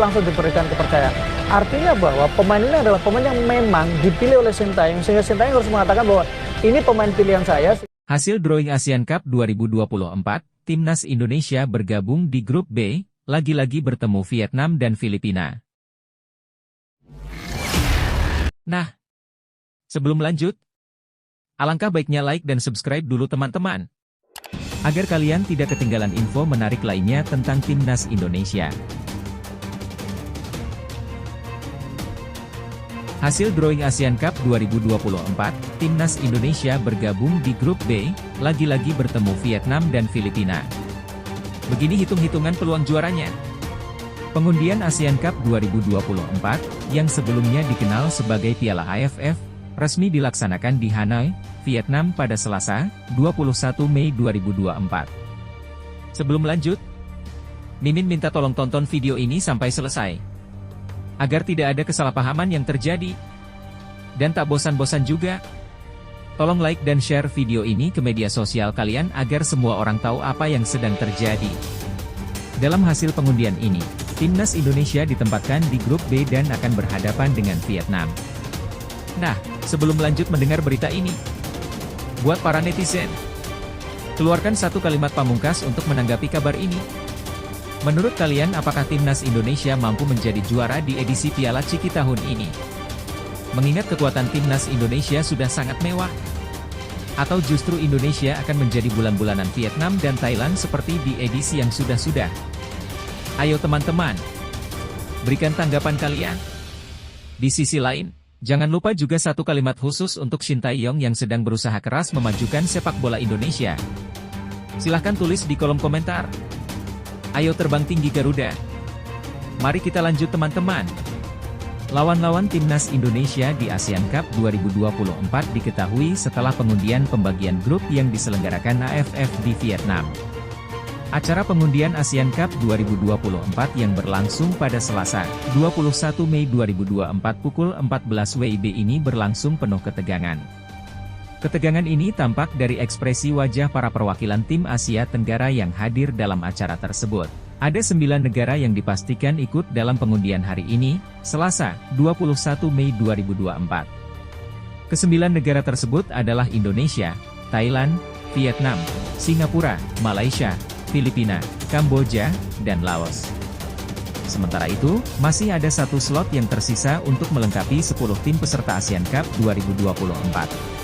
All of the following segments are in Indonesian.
langsung diberikan kepercayaan. Artinya bahwa pemain ini adalah pemain yang memang dipilih oleh Sintayong, sehingga Sintayong harus mengatakan bahwa ini pemain pilihan saya. Hasil drawing Asian Cup 2024, Timnas Indonesia bergabung di grup B, lagi-lagi bertemu Vietnam dan Filipina. Nah, sebelum lanjut, alangkah baiknya like dan subscribe dulu teman-teman, agar kalian tidak ketinggalan info menarik lainnya tentang Timnas Indonesia. Hasil drawing Asian Cup 2024, Timnas Indonesia bergabung di grup B, lagi-lagi bertemu Vietnam dan Filipina. Begini hitung-hitungan peluang juaranya. Pengundian Asian Cup 2024, yang sebelumnya dikenal sebagai Piala AFF, resmi dilaksanakan di Hanoi, Vietnam pada Selasa, 21 Mei 2024. Sebelum lanjut, Mimin minta tolong tonton video ini sampai selesai, agar tidak ada kesalahpahaman yang terjadi. Dan tak bosan-bosan juga, tolong like dan share video ini ke media sosial kalian agar semua orang tahu apa yang sedang terjadi. Dalam hasil pengundian ini, Timnas Indonesia ditempatkan di grup B dan akan berhadapan dengan Vietnam. Nah, sebelum lanjut mendengar berita ini, buat para netizen, keluarkan satu kalimat pamungkas untuk menanggapi kabar ini. Menurut kalian, apakah Timnas Indonesia mampu menjadi juara di edisi Piala Ciki tahun ini? Mengingat kekuatan Timnas Indonesia sudah sangat mewah. Atau justru Indonesia akan menjadi bulan-bulanan Vietnam dan Thailand seperti di edisi yang sudah-sudah? Ayo teman-teman, berikan tanggapan kalian. Di sisi lain, jangan lupa juga satu kalimat khusus untuk Sintayong yang sedang berusaha keras memajukan sepak bola Indonesia. Silahkan tulis di kolom komentar. Ayo terbang tinggi Garuda. Mari kita lanjut teman-teman. Lawan-lawan Timnas Indonesia di ASEAN Cup 2024 diketahui setelah pengundian pembagian grup yang diselenggarakan AFF di Vietnam. Acara pengundian ASEAN Cup 2024 yang berlangsung pada Selasa, 21 Mei 2024 pukul 14 WIB ini berlangsung penuh ketegangan. Ketegangan ini tampak dari ekspresi wajah para perwakilan tim Asia Tenggara yang hadir dalam acara tersebut. Ada 9 negara yang dipastikan ikut dalam pengundian hari ini, Selasa, 21 Mei 2024. Kesembilan negara tersebut adalah Indonesia, Thailand, Vietnam, Singapura, Malaysia, Filipina, Kamboja, dan Laos. Sementara itu, masih ada satu slot yang tersisa untuk melengkapi 10 tim peserta ASEAN Cup 2024.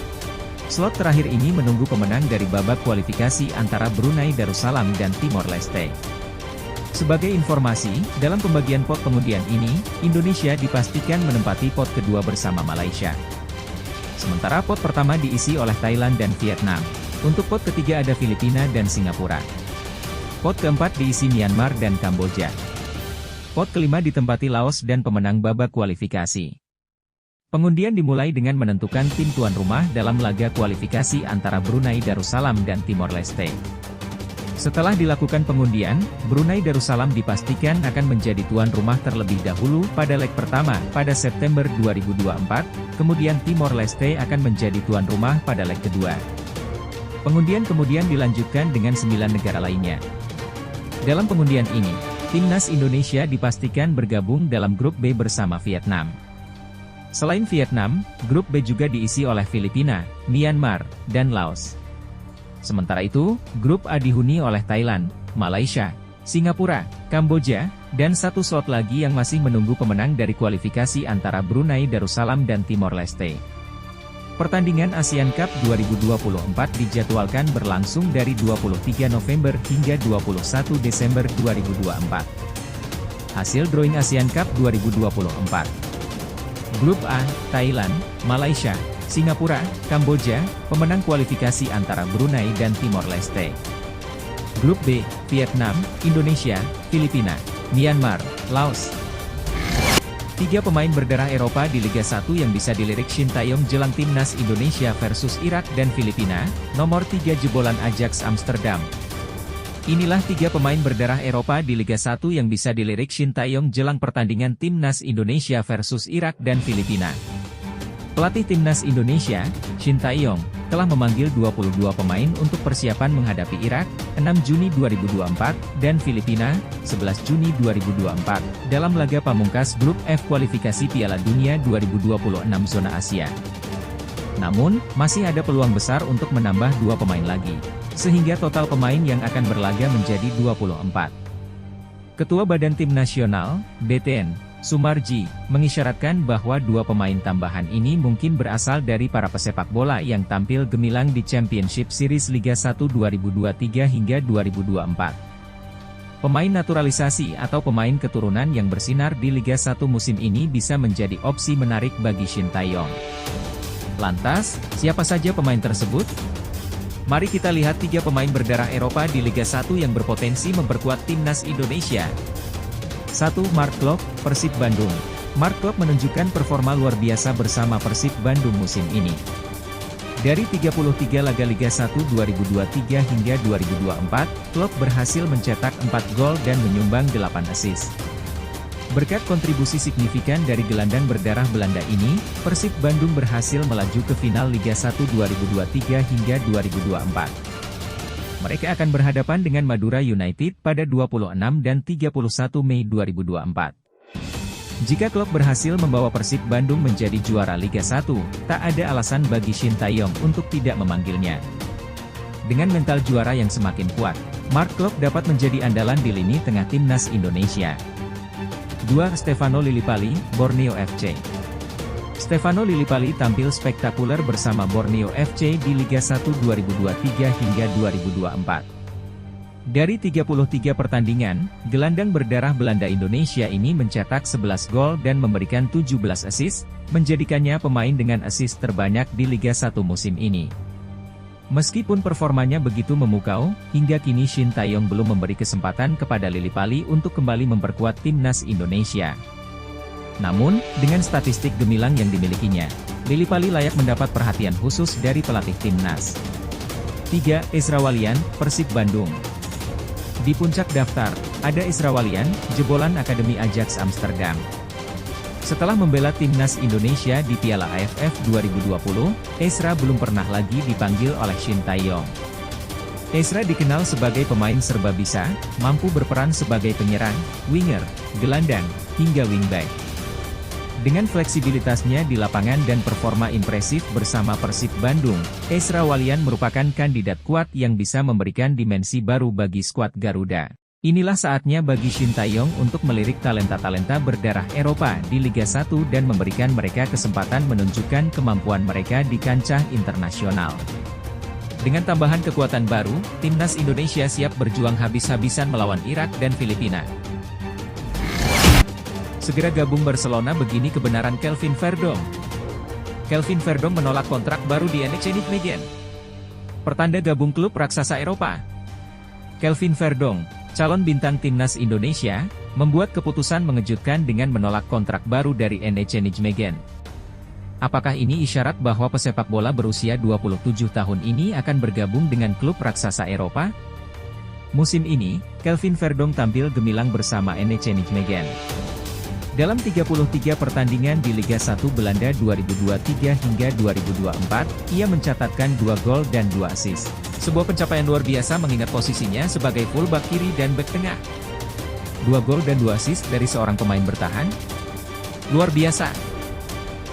Slot terakhir ini menunggu pemenang dari babak kualifikasi antara Brunei Darussalam dan Timor Leste. Sebagai informasi, dalam pembagian pot pengundian ini, Indonesia dipastikan menempati pot kedua bersama Malaysia. Sementara pot pertama diisi oleh Thailand dan Vietnam. Untuk pot ketiga ada Filipina dan Singapura. Pot keempat diisi Myanmar dan Kamboja. Pot kelima ditempati Laos dan pemenang babak kualifikasi. Pengundian dimulai dengan menentukan tim tuan rumah dalam laga kualifikasi antara Brunei Darussalam dan Timor Leste. Setelah dilakukan pengundian, Brunei Darussalam dipastikan akan menjadi tuan rumah terlebih dahulu pada leg pertama pada September 2024, kemudian Timor Leste akan menjadi tuan rumah pada leg kedua. Pengundian kemudian dilanjutkan dengan 9 negara lainnya. Dalam pengundian ini, Timnas Indonesia dipastikan bergabung dalam grup B bersama Vietnam. Selain Vietnam, grup B juga diisi oleh Filipina, Myanmar, dan Laos. Sementara itu, grup A dihuni oleh Thailand, Malaysia, Singapura, Kamboja, dan satu slot lagi yang masih menunggu pemenang dari kualifikasi antara Brunei Darussalam dan Timor Leste. Pertandingan ASEAN Cup 2024 dijadwalkan berlangsung dari 23 November hingga 21 Desember 2024. Hasil drawing ASEAN Cup 2024. Grup A, Thailand, Malaysia, Singapura, Kamboja, pemenang kualifikasi antara Brunei dan Timor Leste. Grup B, Vietnam, Indonesia, Filipina, Myanmar, Laos. 3 pemain berdarah Eropa di Liga 1 yang bisa dilirik Sintayong jelang Timnas Indonesia versus Irak dan Filipina, nomor 3 jebolan Ajax Amsterdam. Inilah 3 pemain berdarah Eropa di Liga 1 yang bisa dilirik Sintayong jelang pertandingan Timnas Indonesia versus Irak dan Filipina. Pelatih Timnas Indonesia, Shin Tae-yong, telah memanggil 22 pemain untuk persiapan menghadapi Irak, 6 Juni 2024, dan Filipina, 11 Juni 2024, dalam laga pamungkas Grup F kualifikasi Piala Dunia 2026 zona Asia. Namun, masih ada peluang besar untuk menambah 2 pemain lagi, sehingga total pemain yang akan berlaga menjadi 24. Ketua Badan Tim Nasional, BTN, Sumarji, mengisyaratkan bahwa 2 pemain tambahan ini mungkin berasal dari para pesepak bola yang tampil gemilang di Championship Series Liga 1 2023 hingga 2024. Pemain naturalisasi atau pemain keturunan yang bersinar di Liga 1 musim ini bisa menjadi opsi menarik bagi Shin Tae-yong. Lantas, siapa saja pemain tersebut? Mari kita lihat 3 pemain berdarah Eropa di Liga 1 yang berpotensi memperkuat Timnas Indonesia. 1. Mark Klok, Persib Bandung. Mark Klok menunjukkan performa luar biasa bersama Persib Bandung musim ini. Dari 33 laga Liga 1 2023 hingga 2024, Klok berhasil mencetak 4 gol dan menyumbang 8 assist. Berkat kontribusi signifikan dari gelandang berdarah Belanda ini, Persib Bandung berhasil melaju ke final Liga 1 2023 hingga 2024. Mereka akan berhadapan dengan Madura United pada 26 dan 31 Mei 2024. Jika Klok berhasil membawa Persib Bandung menjadi juara Liga 1, tak ada alasan bagi Shin Tae-yong untuk tidak memanggilnya. Dengan mental juara yang semakin kuat, Mark Klok dapat menjadi andalan di lini tengah Timnas Indonesia. 2. Stefano Lillipali, Borneo FC. Stefano Lillipali tampil spektakuler bersama Borneo FC di Liga 1 2023 hingga 2024. Dari 33 pertandingan, gelandang berdarah Belanda Indonesia ini mencetak 11 gol dan memberikan 17 assist, menjadikannya pemain dengan assist terbanyak di Liga 1 musim ini. Meskipun performanya begitu memukau, hingga kini Shin Tae-yong belum memberi kesempatan kepada Lillipali untuk kembali memperkuat Timnas Indonesia. Namun, dengan statistik gemilang yang dimilikinya, Lillipali layak mendapat perhatian khusus dari pelatih Timnas. 3. Ezra Walian, Persib Bandung. Di puncak daftar, ada Ezra Walian, jebolan Akademi Ajax Amsterdam. Setelah membela Timnas Indonesia di Piala AFF 2020, Ezra belum pernah lagi dipanggil oleh Shin Tae-yong. Ezra dikenal sebagai pemain serba bisa, mampu berperan sebagai penyerang, winger, gelandang, hingga wingback. Dengan fleksibilitasnya di lapangan dan performa impresif bersama Persib Bandung, Ezra Walian merupakan kandidat kuat yang bisa memberikan dimensi baru bagi skuad Garuda. Inilah saatnya bagi Shin Tae-yong untuk melirik talenta-talenta berdarah Eropa di Liga 1 dan memberikan mereka kesempatan menunjukkan kemampuan mereka di kancah internasional. Dengan tambahan kekuatan baru, Timnas Indonesia siap berjuang habis-habisan melawan Irak dan Filipina. Segera gabung Barcelona, begini kebenaran Kelvin Verdong. Kelvin Verdong menolak kontrak baru di NEC Nijmegen. Pertanda gabung klub raksasa Eropa. Kelvin Verdong, calon bintang Timnas Indonesia, membuat keputusan mengejutkan dengan menolak kontrak baru dari NEC Nijmegen. Apakah ini isyarat bahwa pesepak bola berusia 27 tahun ini akan bergabung dengan klub raksasa Eropa? Musim ini, Kelvin Verdong tampil gemilang bersama NEC Nijmegen. Dalam 33 pertandingan di Liga 1 Belanda 2023 hingga 2024, ia mencatatkan 2 gol dan 2 assist. Sebuah pencapaian luar biasa mengingat posisinya sebagai fullback kiri dan bek tengah. 2 gol dan 2 assist dari seorang pemain bertahan? Luar biasa.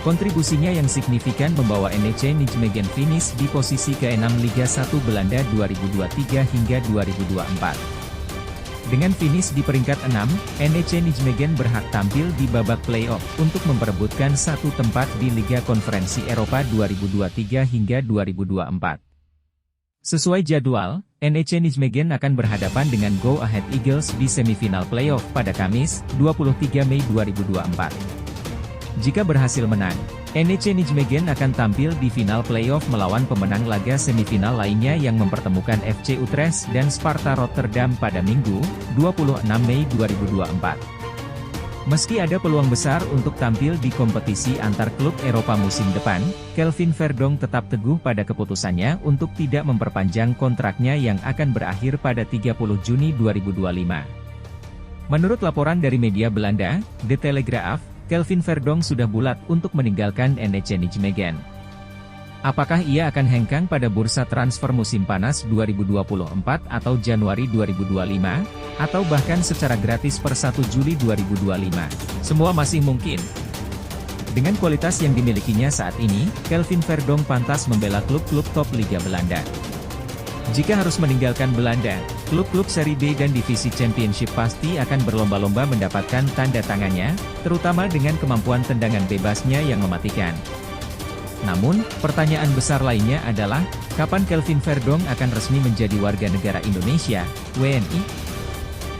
Kontribusinya yang signifikan membawa NEC Nijmegen finish di posisi ke-6 Liga 1 Belanda 2023 hingga 2024. Dengan finish di peringkat 6, NEC Nijmegen berhak tampil di babak play-off untuk memperebutkan satu tempat di Liga Konferensi Eropa 2023 hingga 2024. Sesuai jadwal, NEC Nijmegen akan berhadapan dengan Go Ahead Eagles di semifinal play-off pada Kamis, 23 Mei 2024. Jika berhasil menang, NEC Nijmegen akan tampil di final play-off melawan pemenang laga semifinal lainnya yang mempertemukan FC Utrecht dan Sparta Rotterdam pada Minggu, 26 Mei 2024. Meski ada peluang besar untuk tampil di kompetisi antar klub Eropa musim depan, Kelvin Verdong tetap teguh pada keputusannya untuk tidak memperpanjang kontraknya yang akan berakhir pada 30 Juni 2025. Menurut laporan dari media Belanda, The Telegraaf, Kelvin Verdong sudah bulat untuk meninggalkan NEC Nijmegen. Apakah ia akan hengkang pada bursa transfer musim panas 2024 atau Januari 2025, atau bahkan secara gratis per 1 Juli 2025? Semua masih mungkin. Dengan kualitas yang dimilikinya saat ini, Kelvin Verdong pantas membela klub-klub top Liga Belanda. Jika harus meninggalkan Belanda, klub-klub Serie B dan Divisi Championship pasti akan berlomba-lomba mendapatkan tanda tangannya, terutama dengan kemampuan tendangan bebasnya yang mematikan. Namun, pertanyaan besar lainnya adalah, kapan Kelvin Verdong akan resmi menjadi warga negara Indonesia, WNI?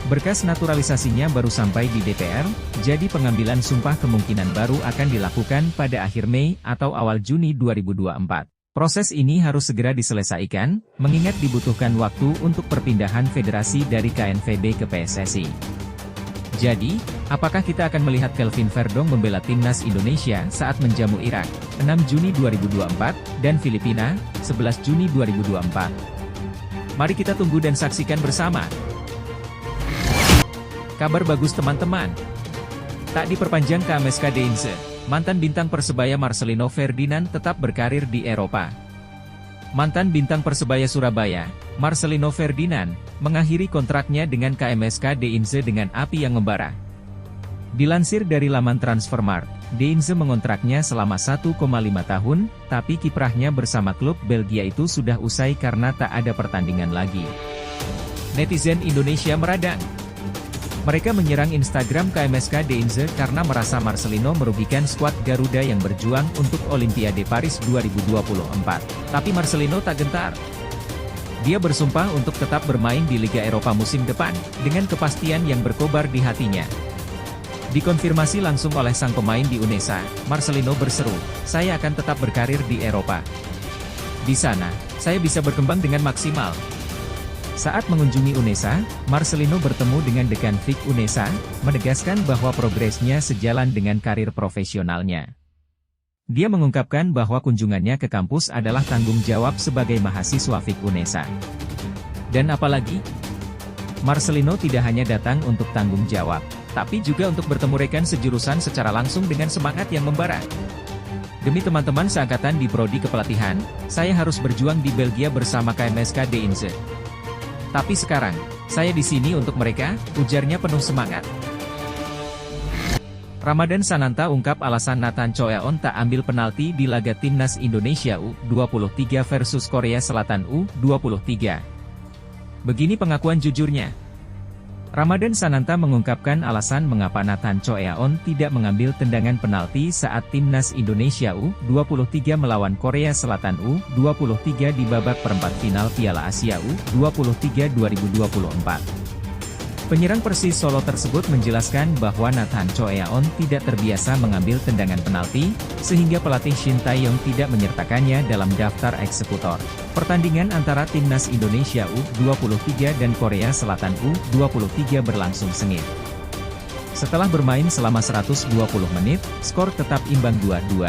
Berkas naturalisasinya baru sampai di DPR, jadi pengambilan sumpah kemungkinan baru akan dilakukan pada akhir Mei atau awal Juni 2024. Proses ini harus segera diselesaikan, mengingat dibutuhkan waktu untuk perpindahan federasi dari KNVB ke PSSI. Jadi, apakah kita akan melihat Kelvin Verdong membela timnas Indonesia saat menjamu Irak, 6 Juni 2024, dan Filipina, 11 Juni 2024? Mari kita tunggu dan saksikan bersama. Kabar bagus teman-teman. Tak diperpanjang ke KMSK Deinze, mantan bintang Persebaya Marcelino Ferdinand tetap berkarir di Eropa. Mantan bintang Persebaya Surabaya, Marcelino Ferdinand, mengakhiri kontraknya dengan KMSK Deinze dengan api yang membara. Dilansir dari laman Transfermarkt, Deinze mengontraknya selama 1,5 tahun, tapi kiprahnya bersama klub Belgia itu sudah usai karena tak ada pertandingan lagi. Netizen Indonesia meradang. Mereka menyerang Instagram KMSK Deinze karena merasa Marcelino merugikan skuad Garuda yang berjuang untuk Olimpiade Paris 2024. Tapi Marcelino tak gentar. Dia bersumpah untuk tetap bermain di Liga Eropa musim depan, dengan kepastian yang berkobar di hatinya. Dikonfirmasi langsung oleh sang pemain di UNESA, Marcelino berseru, "Saya akan tetap berkarir di Eropa. Di sana, saya bisa berkembang dengan maksimal." Saat mengunjungi UNESA, Marcelino bertemu dengan dekan FIG UNESA, menegaskan bahwa progresnya sejalan dengan karir profesionalnya. Dia mengungkapkan bahwa kunjungannya ke kampus adalah tanggung jawab sebagai mahasiswa FIG UNESA. Dan apalagi, Marcelino tidak hanya datang untuk tanggung jawab, tapi juga untuk bertemu rekan sejurusan secara langsung dengan semangat yang membara. Demi teman-teman seangkatan di prodi kepelatihan, saya harus berjuang di Belgia bersama KMSK Deinze. Tapi sekarang, saya di sini untuk mereka, ujarnya penuh semangat. Ramadan Sananta ungkap alasan Nathan Choeon tak ambil penalti di laga Timnas Indonesia U23 versus Korea Selatan U23. Begini pengakuan jujurnya. Ramadan Sananta mengungkapkan alasan mengapa Nathan Choeon tidak mengambil tendangan penalti saat Timnas Indonesia U23 melawan Korea Selatan U23 di babak perempat final Piala Asia U23 2024. Penyerang Persis Solo tersebut menjelaskan bahwa Nathan Choeon tidak terbiasa mengambil tendangan penalti, sehingga pelatih Shin Tae-yong tidak menyertakannya dalam daftar eksekutor. Pertandingan antara Timnas Indonesia U23 dan Korea Selatan U23 berlangsung sengit. Setelah bermain selama 120 menit, skor tetap imbang 2-2.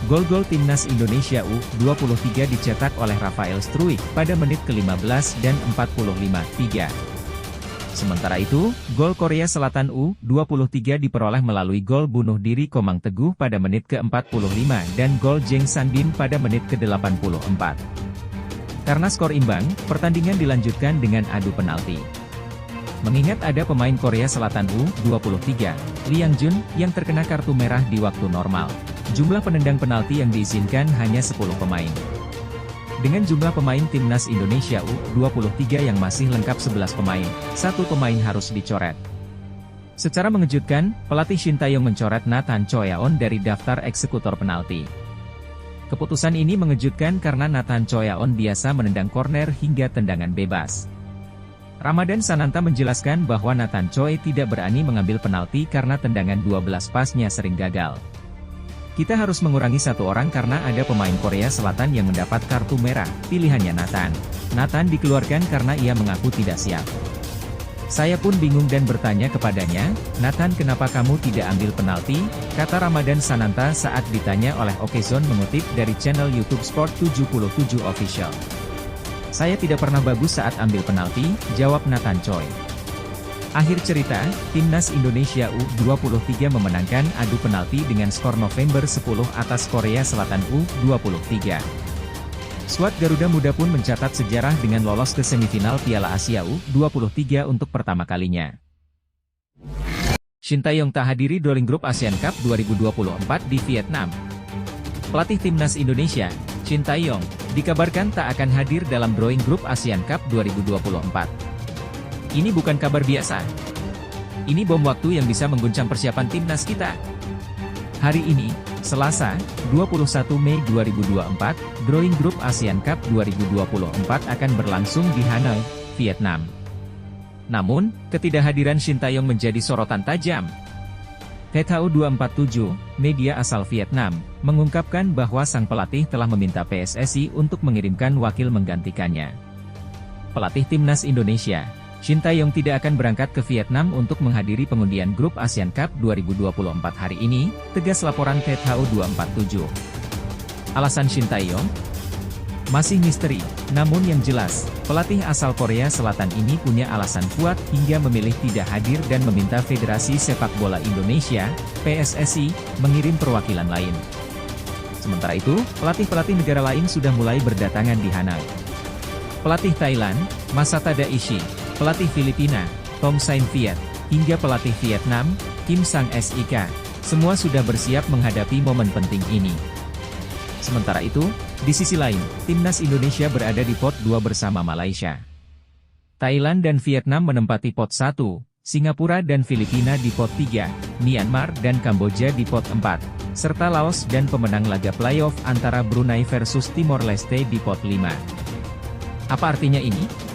Gol-gol Timnas Indonesia U23 dicetak oleh Rafael Struijk pada menit ke-15 dan 45-3. Sementara itu, gol Korea Selatan U23 diperoleh melalui gol bunuh diri Komang Teguh pada menit ke-45 dan gol Jeng Sandin pada menit ke-84. Karena skor imbang, pertandingan dilanjutkan dengan adu penalti. Mengingat ada pemain Korea Selatan U23, Lee Yang Jun, yang terkena kartu merah di waktu normal, jumlah penendang penalti yang diizinkan hanya 10 pemain. Dengan jumlah pemain Timnas Indonesia U23 yang masih lengkap 11 pemain, satu pemain harus dicoret. Secara mengejutkan, pelatih Shin Tae-yong mencoret Nathan Choeon dari daftar eksekutor penalti. Keputusan ini mengejutkan karena Nathan Choeon biasa menendang korner hingga tendangan bebas. Ramadan Sananta menjelaskan bahwa Nathan Choi tidak berani mengambil penalti karena tendangan 12 pasnya sering gagal. Kita harus mengurangi satu orang karena ada pemain Korea Selatan yang mendapat kartu merah, pilihannya Nathan. Nathan dikeluarkan karena ia mengaku tidak siap. Saya pun bingung dan bertanya kepadanya, "Nathan, kenapa kamu tidak ambil penalti?" kata Ramadan Sananta saat ditanya oleh Okezone mengutip dari channel YouTube Sport 77 Official. "Saya tidak pernah bagus saat ambil penalti," jawab Nathan Choi. Akhir cerita, Timnas Indonesia U23 memenangkan adu penalti dengan skor November 10 atas Korea Selatan U23. Skuad Garuda Muda pun mencatat sejarah dengan lolos ke semifinal Piala Asia U23 untuk pertama kalinya. Shin Tae-yong tak hadiri drawing grup Asian Cup 2024 di Vietnam. Pelatih Timnas Indonesia, Shin Tae-yong, dikabarkan tak akan hadir dalam drawing grup Asian Cup 2024. Ini bukan kabar biasa. Ini bom waktu yang bisa mengguncang persiapan timnas kita. Hari ini, Selasa, 21 Mei 2024, drawing grup Asian Cup 2024 akan berlangsung di Hanoi, Vietnam. Namun, ketidakhadiran Shin Tae-yong menjadi sorotan tajam. THU247, media asal Vietnam, mengungkapkan bahwa sang pelatih telah meminta PSSI untuk mengirimkan wakil menggantikannya. Pelatih Timnas Indonesia, Shin Tae-yong tidak akan berangkat ke Vietnam untuk menghadiri pengundian grup Asian Cup 2024 hari ini, tegas laporan THU247. Alasan Shin Tae-yong? Masih misteri, namun yang jelas, pelatih asal Korea Selatan ini punya alasan kuat hingga memilih tidak hadir dan meminta Federasi Sepak Bola Indonesia, PSSI, mengirim perwakilan lain. Sementara itu, pelatih-pelatih negara lain sudah mulai berdatangan di Hanoi. Pelatih Thailand, Masata Daishi, pelatih Filipina, Tom Sain Viet, hingga pelatih Vietnam, Kim Sang Sik, semua sudah bersiap menghadapi momen penting ini. Sementara itu, di sisi lain, Timnas Indonesia berada di pot 2 bersama Malaysia. Thailand dan Vietnam menempati pot 1, Singapura dan Filipina di pot 3, Myanmar dan Kamboja di pot 4, serta Laos dan pemenang laga playoff antara Brunei versus Timor Leste di pot 5. Apa artinya ini?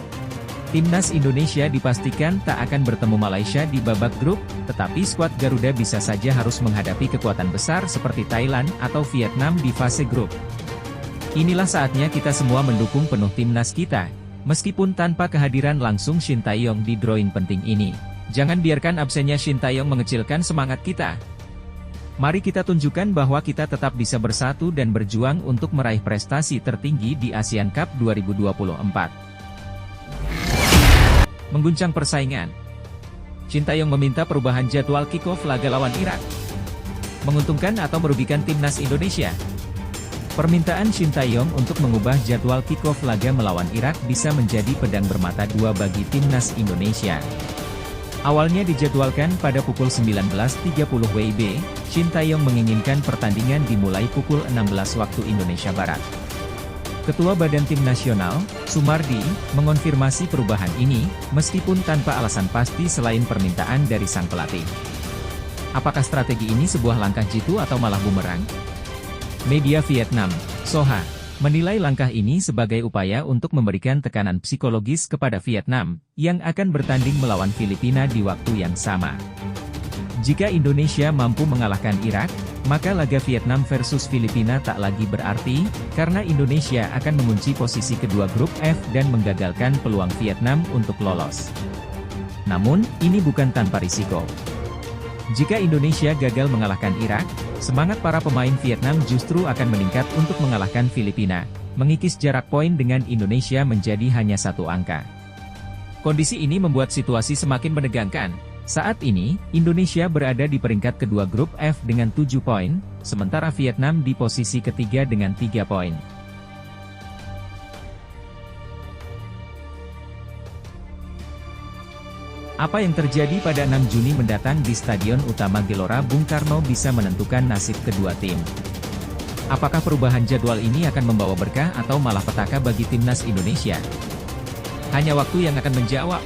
Timnas Indonesia dipastikan tak akan bertemu Malaysia di babak grup, tetapi skuad Garuda bisa saja harus menghadapi kekuatan besar seperti Thailand atau Vietnam di fase grup. Inilah saatnya kita semua mendukung penuh timnas kita, meskipun tanpa kehadiran langsung Shin Tae-yong di drawing penting ini. Jangan biarkan absennya Shin Tae-yong mengecilkan semangat kita. Mari kita tunjukkan bahwa kita tetap bisa bersatu dan berjuang untuk meraih prestasi tertinggi di Asian Cup 2024. Mengguncang persaingan. Shin Tae-yong meminta perubahan jadwal kick-off laga lawan Irak. Menguntungkan atau merugikan timnas Indonesia? Permintaan Shin Tae-yong untuk mengubah jadwal kick-off laga melawan Irak bisa menjadi pedang bermata dua bagi timnas Indonesia. Awalnya dijadwalkan pada pukul 19.30 WIB, Shin Tae-yong menginginkan pertandingan dimulai pukul 16 waktu Indonesia Barat. Ketua Badan Tim Nasional, Sumardi, mengonfirmasi perubahan ini, meskipun tanpa alasan pasti selain permintaan dari sang pelatih. Apakah strategi ini sebuah langkah jitu atau malah bumerang? Media Vietnam, Soha, menilai langkah ini sebagai upaya untuk memberikan tekanan psikologis kepada Vietnam, yang akan bertanding melawan Filipina di waktu yang sama. Jika Indonesia mampu mengalahkan Irak, maka laga Vietnam versus Filipina tak lagi berarti, karena Indonesia akan mengunci posisi kedua grup F dan menggagalkan peluang Vietnam untuk lolos. Namun, ini bukan tanpa risiko. Jika Indonesia gagal mengalahkan Irak, semangat para pemain Vietnam justru akan meningkat untuk mengalahkan Filipina, mengikis jarak poin dengan Indonesia menjadi hanya 1 angka. Kondisi ini membuat situasi semakin menegangkan. Saat ini, Indonesia berada di peringkat kedua grup F dengan 7 poin, sementara Vietnam di posisi ketiga dengan 3 poin. Apa yang terjadi pada 6 Juni mendatang di Stadion Utama Gelora Bung Karno bisa menentukan nasib kedua tim. Apakah perubahan jadwal ini akan membawa berkah atau malah petaka bagi timnas Indonesia? Hanya waktu yang akan menjawab.